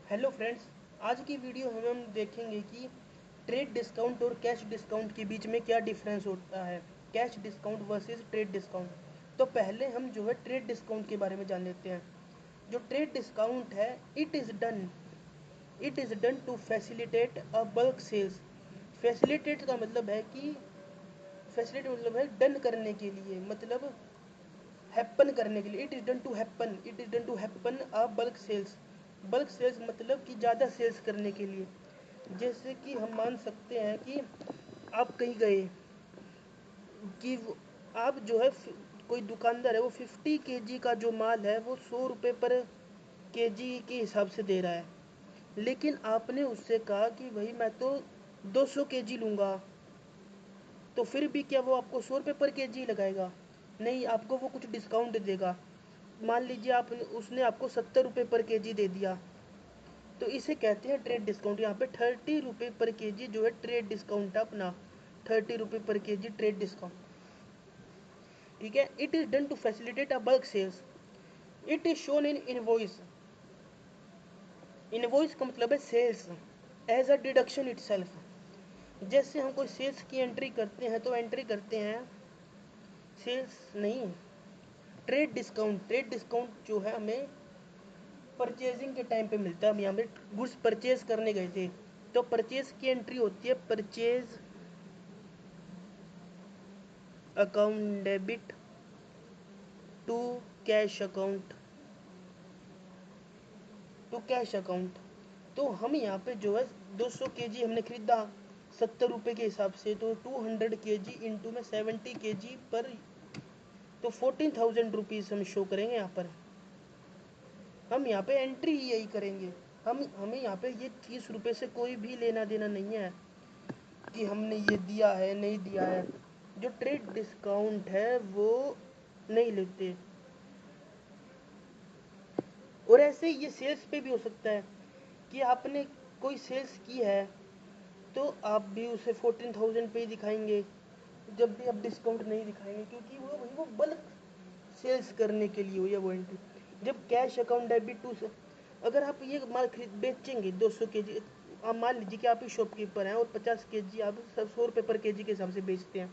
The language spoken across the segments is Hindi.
हेलो फ्रेंड्स, आज की वीडियो में हम देखेंगे कि ट्रेड डिस्काउंट और कैश डिस्काउंट के बीच में क्या डिफरेंस होता है। Cash discount versus trade discount. तो पहले हम जो है ट्रेड डिस्काउंट के बारे में जान लेते हैं। जो ट्रेड डिस्काउंट है, it is done to facilitate a bulk sales. Facilitate का मतलब है कि फैसिलिटेट मतलब है डन करने के लिए, मतलब हैपन करने के लिए। It is done to happen a bulk sales. Bulk sales मतलब कि ज़्यादा सेल्स करने के लिए। जैसे कि हम मान सकते हैं कि आप कहीं गए कि आप जो है कोई दुकानदार है, वो 50 kg का जो माल है वो 100 रुपये पर केजी के हिसाब से दे रहा है। लेकिन आपने उससे कहा कि भाई मैं तो 200 kg लूँगा, तो फिर भी क्या वो आपको 100 रुपये पर केजी लगाएगा? नहीं, आपको वो कुछ डिस्काउंट देगा। मान लीजिए आप उसने आपको 70 रुपये पर केजी दे दिया, तो इसे कहते हैं ट्रेड डिस्काउंट। यहाँ पे 30 रुपये पर केजी जो है ट्रेड डिस्काउंट है अपना। 30 रुपये पर केजी ट्रेड डिस्काउंट, ठीक है। It is done to facilitate a bulk sales. It is shown in invoice. Invoice का मतलब है sales as a deduction itself. जैसे हम कोई सेल्स की एंट्री करते हैं तो एंट्री करते हैं सेल्स नहीं, ट्रेड डिस्काउंट। ट्रेड डिस्काउंट जो है हमें परचेजिंग के टाइम पे मिलता है। हम यहाँ पे गुड्स परचेज करने गए थे, तो परचेज की एंट्री होती है purchase account debit to cash account, तो हम यहाँ पे जो है 200 kg हमने खरीदा 70 रुपये के हिसाब से, तो 200 kg इंटू में 70 kg पर, तो 14,000 रुपीज़ हम शो करेंगे यहाँ पर। हम यहाँ पे एंट्री ही यही करेंगे। हमें यहाँ पे ये 30 रुपये से कोई भी लेना देना नहीं है कि हमने ये दिया है नहीं दिया है। जो ट्रेड डिस्काउंट है वो नहीं लेते। और ऐसे ही ये सेल्स पे भी हो सकता है कि आपने कोई सेल्स की है तो आप भी उसे 14,000 पे ही दिखाएंगे जब भी आप डिस्काउंट नहीं दिखाएंगे, क्योंकि वो बल्क सेल्स करने के लिए हुई है वो एंट्री। जब कैश अकाउंट डेबिट टू, अगर आप ये माल खरीद बेचेंगे 200 kg, आप मान लीजिए कि आप ही शॉपकीपर हैं और 50 kg आप 100 रुपये पर केजी के हिसाब से बेचते हैं,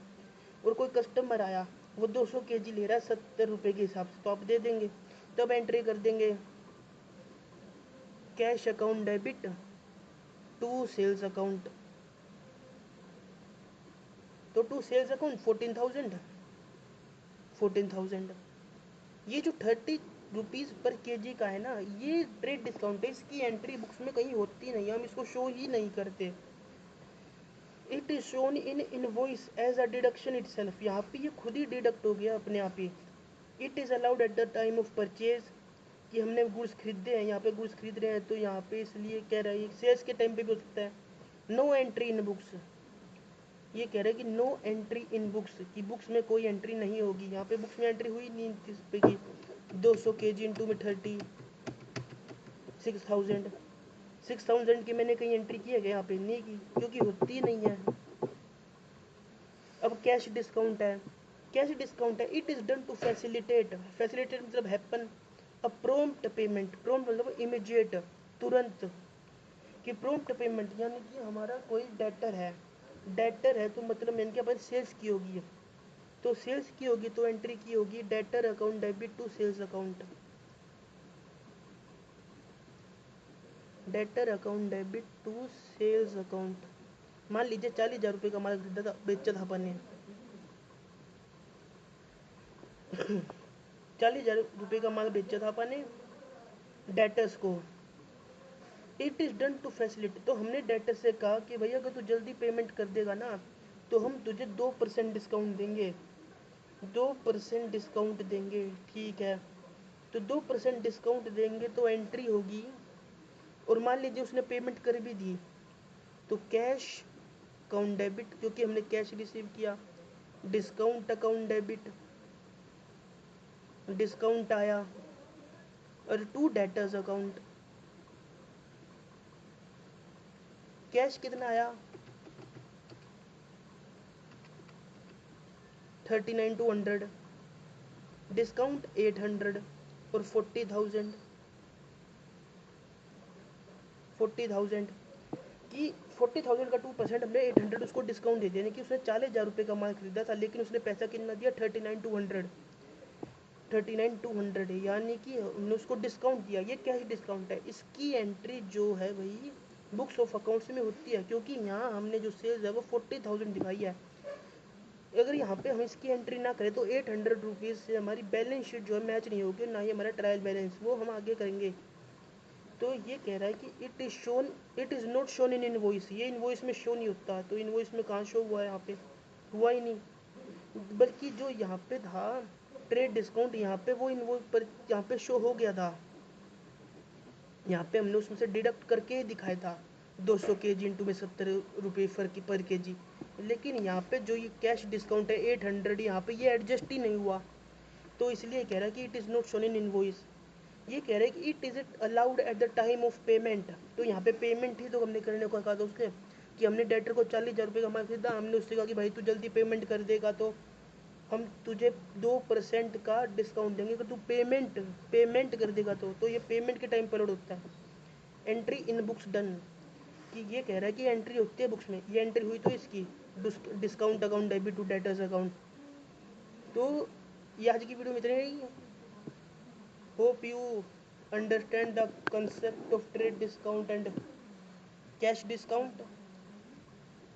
और कोई कस्टमर आया वो 200 kg ले रहा है 70 रुपये के हिसाब से, तो आप दे देंगे। तब एंट्री कर देंगे cash account debit to sales account, तो टू सेल्स अकाउंट 14,000। ये जो 30 रुपीज़ पर केजी का है ना, ये ट्रेड डिस्काउंट है। इसकी एंट्री बुक्स में कहीं होती नहीं, हम इसको शो ही नहीं करते। It is shown in invoice as a deduction itself. यहाँ पे ये खुद ही डिडक्ट हो गया अपने आप ही। It is allowed at the time of purchase, कि हमने गुड्स खरीदे हैं, यहाँ पे गुड्स खरीद रहे हैं तो यहाँ पे इसलिए कह रहा है। सेल्स के टाइम पे भी हो सकता है। नो एंट्री इन बुक्स, ये कह रहे हैं कि नो एंट्री इन बुक्स, की बुक्स में कोई एंट्री नहीं होगी। यहाँ पे बुक्स में एंट्री हुई नहीं इस पे की 200 kg इंटू में 30, 6,000 की मैंने कहीं एंट्री की है क्या? यहाँ पे नहीं की, क्योंकि होती नहीं है। अब कैश डिस्काउंट है। कैश डिस्काउंट है, it is done to facilitate. Facilitate मतलब happen a prompt payment. Prompt मतलब इमीडिएट, तुरंत। कि प्रोम्प्ट पेमेंट यानी कि हमारा कोई डेटर है तो मतलब मैंने क्या पता सेल्स की होगी, तो सेल्स की होगी तो एंट्री की होगी debtor account debit to sales account. Debtor account debit to sales account. मान लीजिए 40,000 रुपये का माल खरीदा था, बेचा था अपन ने 40,000 रुपये का माल बेचा था अपन ने डेटर्स को। It is done to facility, तो हमने डेटर से कहा कि भैया अगर तू जल्दी पेमेंट कर देगा ना तो हम तुझे 2% डिस्काउंट देंगे। 2% डिस्काउंट देंगे, ठीक है। तो 2% डिस्काउंट देंगे तो एंट्री होगी। और मान लीजिए उसने पेमेंट कर भी दी, तो कैश अकाउंट डेबिट, क्योंकि हमने कैश रिसीव किया। डिस्काउंट अकाउंट डेबिट, डिस्काउंट आया। और टू डेटर्स अकाउंट, कैश कितना आया 39,200, डिस्काउंट 800 और 40,000। 40,000 कि 40,000 का 2% हमने 800 उसको डिस्काउंट दे दिया, यानी कि उसने 40,000 का माल खरीदा था, लेकिन उसने पैसा कितना दिया 39,200, 39,200 है, यानी कि हमने उसको डिस्काउंट दिया। ये क्या ही डिस्काउंट है, इसकी एंट्री जो है वही बुक्स ऑफ अकाउंट्स में होती है, क्योंकि यहाँ हमने जो सेल्स है वो 40,000 दिखाई है। अगर यहाँ पे हम इसकी एंट्री ना करें तो 800 रुपीज़ से हमारी बैलेंस शीट जो है मैच नहीं होगी, ना ही हमारा ट्रायल बैलेंस, वो हम आगे करेंगे। तो ये कह रहा है कि it is not shown in invoice, ये इनवॉइस में शो नहीं होता। तो इनवॉइस में कहाँ शो हुआ है, यहाँ पे हुआ ही नहीं, बल्कि जो यहाँ पे था ट्रेड डिस्काउंट, यहाँ पे वो इनवॉइस पर यहाँ पे शो हो गया था, यहाँ पे हमने उसमें से डिडक्ट करके दिखाया था 200 के जी इंटू में 70 रुपये पर के जी, लेकिन यहाँ पे जो ये कैश डिस्काउंट है 800, यहाँ पे ये एडजस्ट ही नहीं हुआ। तो इसलिए कह रहा है कि it is not shown in invoice. ये कह रहे हैं कि it is it allowed at the time of payment. तो यहाँ पे पेमेंट ही तो हमने करने को कहा था उससे, कि हमने डेटर को 40,000 का माल खरीदा, हमने उससे कहा कि भाई तू जल्दी पेमेंट कर देगा तो हम तुझे 2% का डिस्काउंट देंगे, अगर तू पेमेंट कर देगा तो ये पेमेंट के टाइम पर लोड होता है। एंट्री इन बुक्स डन, कि ये कह रहा है कि एंट्री होती है बुक्स में, ये एंट्री हुई तो इसकी discount account debit to debtors account. तो ये आज की वीडियो में इतना ही। Hope you understand the concept of trade discount and cash discount.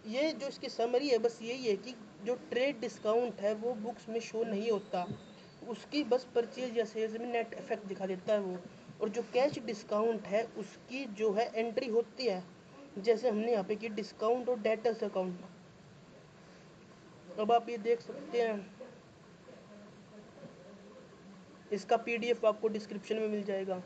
ये जो इसकी समरी है बस यही है कि जो ट्रेड डिस्काउंट है वो बुक्स में शो नहीं होता, उसकी बस परचेज या सेल्स में नेट इफेक्ट दिखा देता है वो। और जो कैश डिस्काउंट है उसकी जो है एंट्री होती है, जैसे हमने यहाँ पे की डिस्काउंट और डेटर्स अकाउंट। अब आप ये देख सकते हैं, इसका PDF आपको डिस्क्रिप्शन में मिल जाएगा।